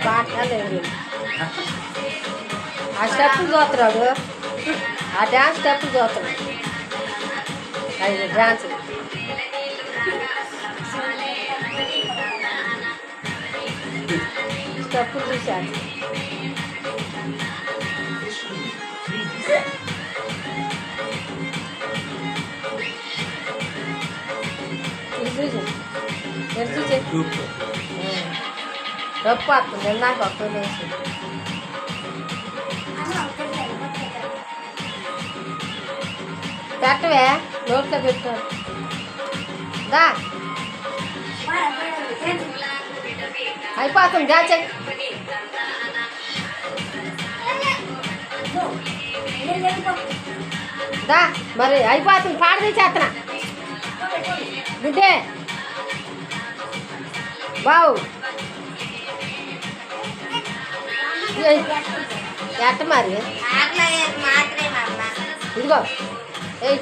పాటలేదు ఆ స్టెప్పులు చూస్తున్నాడు ఆ డ్యాన్స్ స్టెప్పులు చూస్తున్నాడు అది డ్యాన్స్ స్టెప్పులు చూశాను రప్పు వస్తుంది నాకు ఒక్క వేసి పెట్టవే నోట్లో పెట్టారు దా అయిపోతుంది దాచే దా మరి అయిపోతుంది పాడు తెచ్చేస్తున్నా బిడ్డే బావు ఎట్ట మరి ఇదిగో ఏ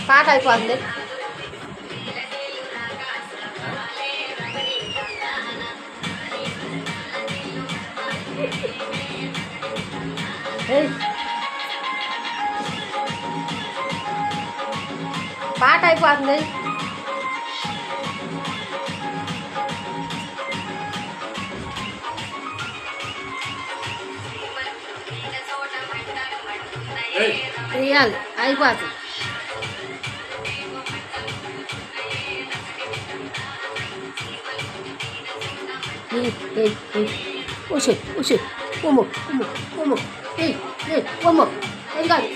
పాట అయిపోతుంది పాట అయిపోతుంది వేయాలి అయిపోతుంది ఉషే ఉషే ఉమ్ము ఉమ్ము ఉమ్ము ఉమ్ము అది కాదు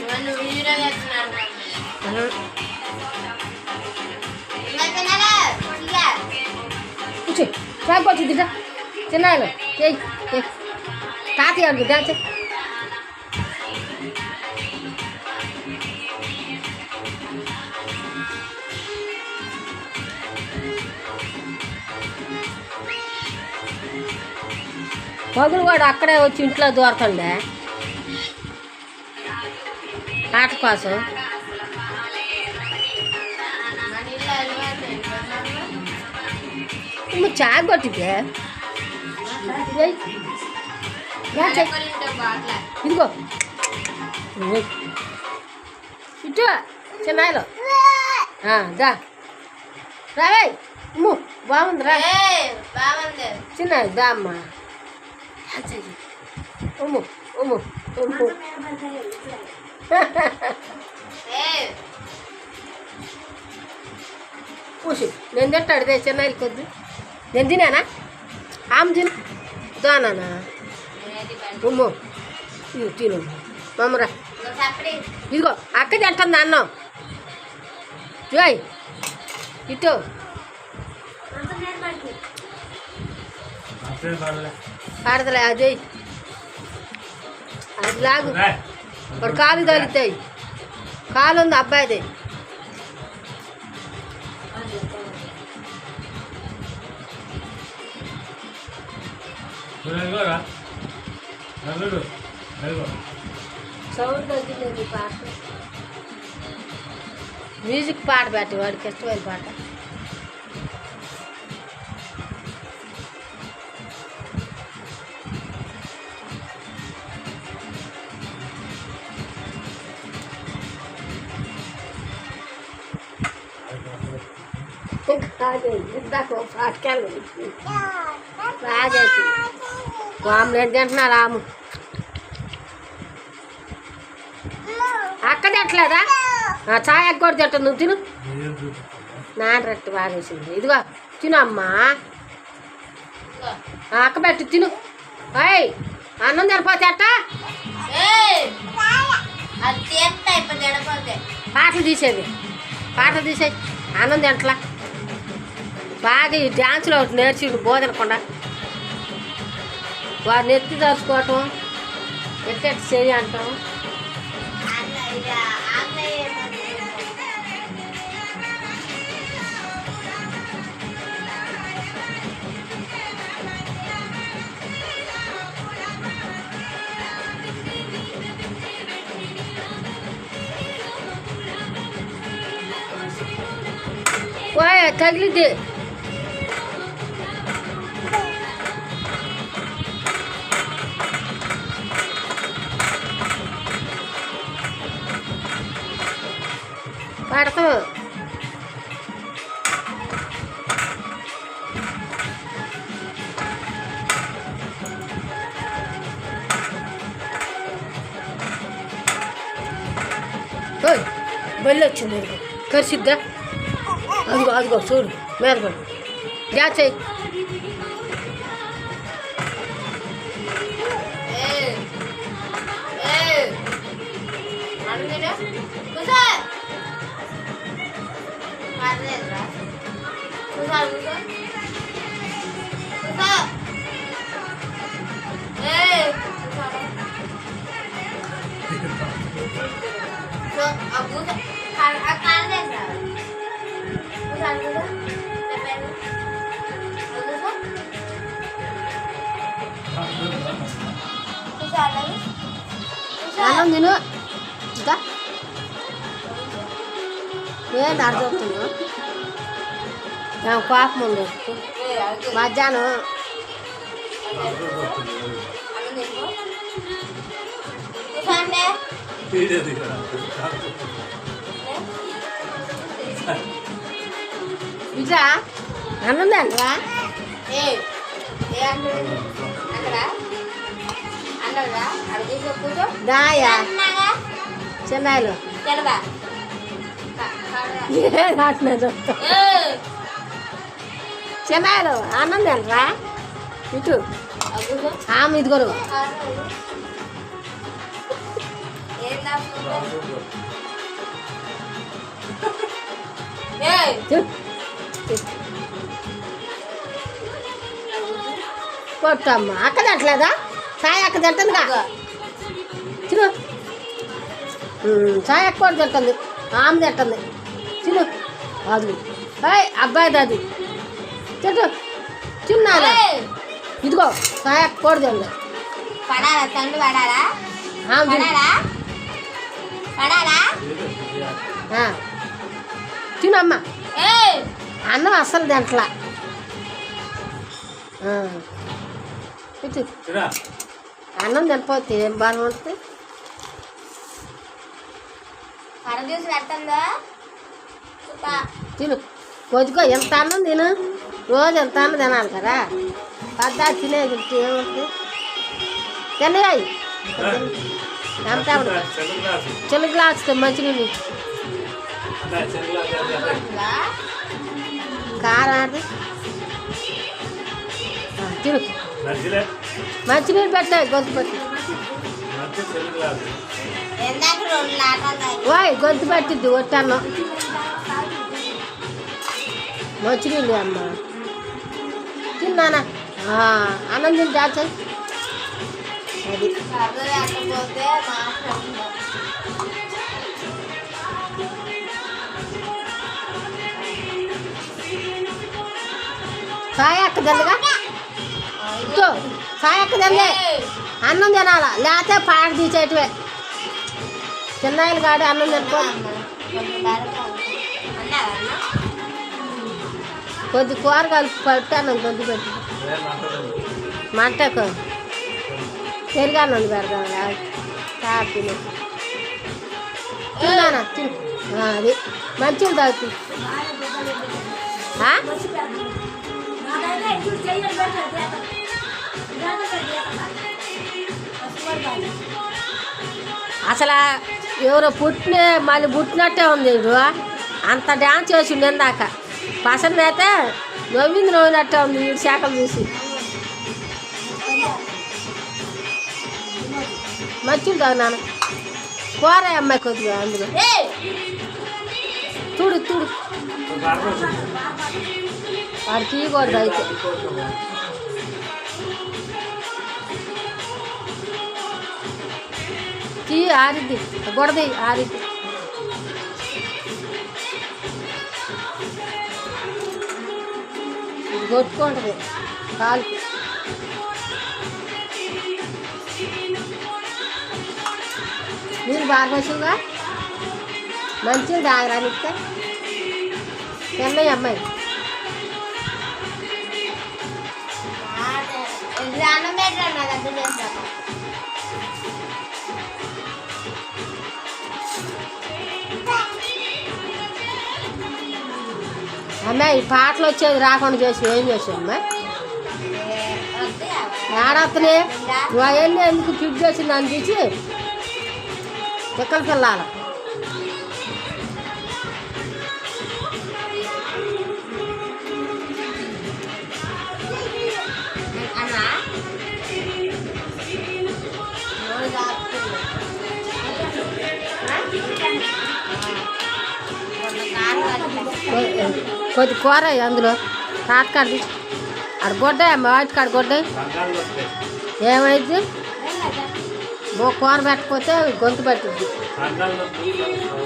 ఉషే సాగిపోతుంది చిన్నాయలు తాతయ్య డాన్స్ పగులు కూడా అక్కడే వచ్చి ఇంట్లో దూరకండే ఆట కోసం చాయ్ కొట్టితే ఇదిగో ఇటు చిన్నాయలో దా రావే బాగుంది రా చిన్న దా అమ్మా ఉమ్ము ఉమ్ము ఉమ్ము పూసి నేను తింటాడు దే చెన్నైకి కొద్ది నేను తినానా ఆమె తిన దానా ఉమ్ము ఇవి తిను మమ్మరా ఇదిగో అక్క తింటుంది అన్నం జోయ్ ఇటు పాడదలే అజయ్ అది లాగు వాడు కాలు తగులుతాయి కాలు ఉంది అబ్బాయిది సౌండ్ తగ్గింది పాట మ్యూజిక్ పాట పెట్టి వాడికి ఇష్టమైన పాట ఆమ్లెట్ తింటున్నా రాము అక్క తింటలేదా చాయ్ అక్క కూడా తింటుంది నువ్వు తిను నాన్న రొట్టె బాగేసింది ఇదిగో తిను అమ్మా అక్క పెట్టి తిను అయ్ అన్నం తినపోతే అట్ట పాటలు తీసేది పాటలు తీసేది అన్నం తింటలా బాగా ఈ డ్యాన్స్లో ఒకటి నేర్చిండు బోధనకుండా వాడిని ఎత్తి తరుచుకోవటం ఎట్టెట్టు చేయి అంటాం ఓయ్ తగిలిద్ది. పడతావు. బెల్లి వచ్చింది కరిసిద్దా. అదిగో అదిగో చూడు మీద పడు. గ్యాస్ అయ్యి అన్నం తిను. ఇంకా ఏంటి అర్థమవుతున్నావు? కోపం ఉంది మధ్యాహ్నం. ఇట్లా అన్నం తింటరా? దాయా చెన్నైలో చెన్నైలో అన్నం తింటరా? ఇటు ఆమె ఇదిగోరు కొట్టమ్మా. అక్క తింటలేదా? సాయి అక్క తింటుందిగా. చిరు సాయి అక్క కూడా తింటుంది. ఆమె తింటుంది. చిరు అది అబ్బాయిది అది తింటు. చిన్న ఇదిగో సాయి అక్క కూడా తింది. తినమ్మా. అన్నం అస్సలు తింటలా. అన్నం తినపోతే ఏం బాగా ఉంటుంది. తిను కొద్దిగో ఎంత అన్నం తిను. రోజు ఎంత అన్నం తినాలి కదా. పెద్ద తినేది ఏముంటుంది. తిన్నాయి ఎంత చిన్న గ్లాస్ మంచినీళ్ళు కారం తిను. మంచినీళ్ళు పెట్టాయి గొంతు పెట్టి. ఓయ్ గొంతు పట్టిద్ది ఒట్టన్నం. మంచినీళ్ళు అమ్మ తిన్నానా? అన్నం తిని దాచాయి. అది సాయి అక్క దండగా సాయి అక్క దండే అన్నం తినాలా. లేకపోతే పాట తీసేటివే. చిన్నాయిలు కాడి అన్నం తినుకో. కొద్ది కూర కలిపి పట్టాను కొద్ది పెట్టి మంటకు పెరిగాను పెడతాను. తిను తిన్నానా? అది మంచిగా తాగుతుంది. అసలు ఎవరో మళ్ళీ పుట్టినట్టే ఉంది. అంత డ్యాన్స్ చేసి ఇందాక పసంది అయితే నవ్వినట్టే ఉంది. ఈ శాఖలు చూసి మంచిగా తాగినాను. కూర అమ్మాయి కొద్దిగా అందులో చూడు చూడు వాడు తీయకూడదు అయితే. తీ ఆరిద్ది గొడది ఆరిద్ది. కొట్టుకుంటుంది కాలుకి. మీరు బాగా మంచిగా తాగరానిస్తే తిన్నాయి అమ్మాయి. అమ్మాయి పాటలు వచ్చేది రాకుండా చేసి ఏం చేసావు అమ్మాయి? ఏడత్తనే నువ్వు వెళ్ళి ఎందుకు ఫిట్ చేసింది దాన్ని తీసి పిక్కలు పిల్లాలి. కొద్ది కూర అందులో తాతకాడి ఆడ గొడ్డాయి అమ్మ వాటి కాడ గొడ్డాయి ఏమైంది కూర పెట్టకపోతే గొంతు పట్టిద్ది.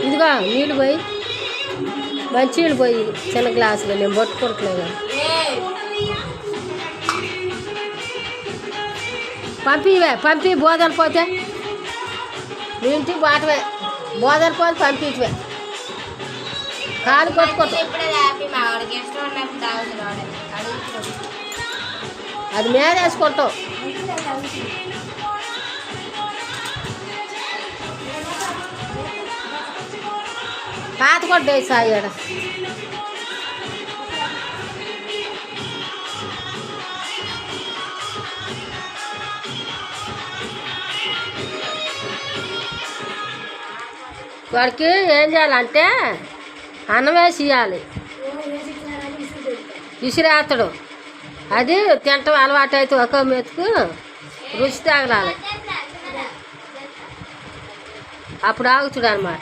ఇదిగో నీళ్ళు పోయి మంచి నీళ్ళు పోయి చిన్న గ్లాసులో నేను పట్టుకుంటున్నాను. పంపి బోధన పోతే మీ ఇంటికి బాటమే బోధన పోతే పంపించవే కాలు కొట్టుకోవటం అది మీద వేసుకుంటాం. పాత కొట్టే సాయాడ వాడికి ఏం చేయాలంటే అన్నం వేసి ఇవ్వాలి. విసిరేస్తాడు అది తింటాం అలవాటు అయితే ఒక మెతుకు రుచి తగలాలి అప్పుడు ఆగుతాడు అన్నమాట.